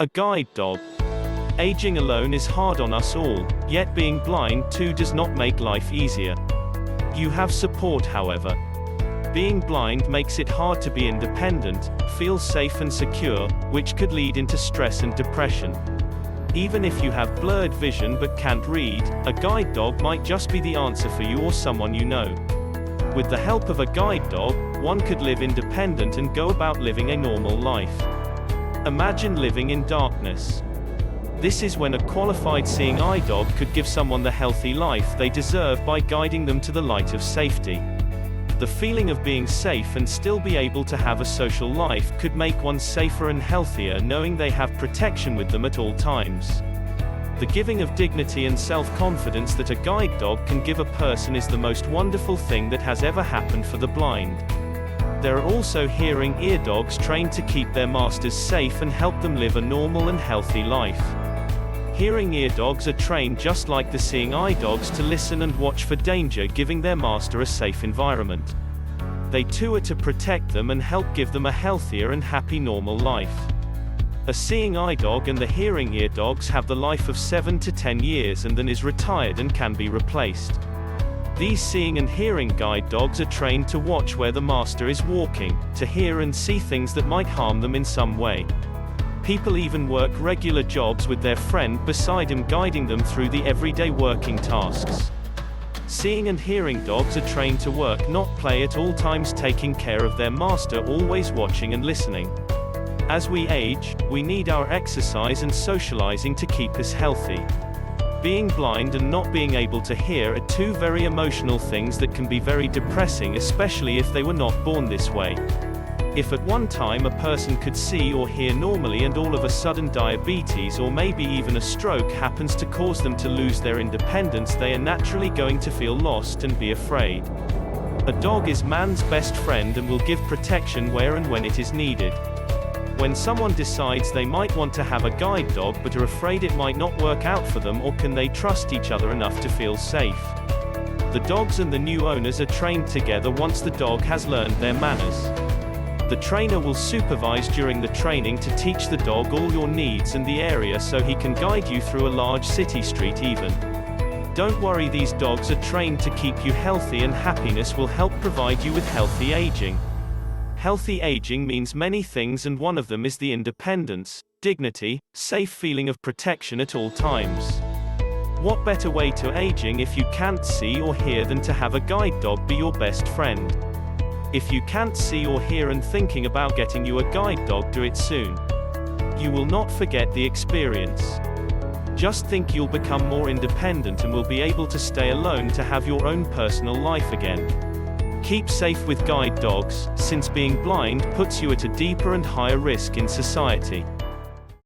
A guide dog. Aging alone is hard on us all, yet being blind too does not make life easier. You have support, however. Being blind makes it hard to be independent, feel safe and secure, which could lead into stress and depression. Even if you have blurred vision but can't read, a guide dog might just be the answer for you or someone you know. With the help of a guide dog, one could live independent and go about living a normal life. Imagine living in darkness. This is when a qualified seeing eye dog could give someone the healthy life they deserve by guiding them to the light of safety. The feeling of being safe and still be able to have a social life could make one safer and healthier knowing they have protection with them at all times. The giving of dignity and self-confidence that a guide dog can give a person is the most wonderful thing that has ever happened for the blind. There are also hearing ear dogs trained to keep their masters safe and help them live a normal and healthy life. Hearing ear dogs are trained just like the seeing eye dogs to listen and watch for danger, giving their master a safe environment. They too are to protect them and help give them a healthier and happy normal life. A seeing eye dog and the hearing ear dogs have the life of 7 to 10 years and then is retired and can be replaced. These seeing and hearing guide dogs are trained to watch where the master is walking, to hear and see things that might harm them in some way. People even work regular jobs with their friend beside him, guiding them through the everyday working tasks. Seeing and hearing dogs are trained to work, not play, at all times taking care of their master, always watching and listening. As we age, we need our exercise and socializing to keep us healthy. Being blind and not being able to hear are two very emotional things that can be very depressing, especially if they were not born this way. If at one time a person could see or hear normally and all of a sudden diabetes or maybe even a stroke happens to cause them to lose their independence, they are naturally going to feel lost and be afraid. A dog is man's best friend and will give protection where and when it is needed. When someone decides they might want to have a guide dog but are afraid it might not work out for them, or can they trust each other enough to feel safe? The dogs and the new owners are trained together once the dog has learned their manners. The trainer will supervise during the training to teach the dog all your needs and the area so he can guide you through a large city street even. Don't worry, these dogs are trained to keep you healthy, and happiness will help provide you with healthy aging. Healthy aging means many things, and one of them is the independence, dignity, safe feeling of protection at all times. What better way to aging if you can't see or hear than to have a guide dog be your best friend? If you can't see or hear and thinking about getting you a guide dog, do it soon. You will not forget the experience. Just think, you'll become more independent and will be able to stay alone to have your own personal life again. Keep safe with guide dogs, since being blind puts you at a deeper and higher risk in society.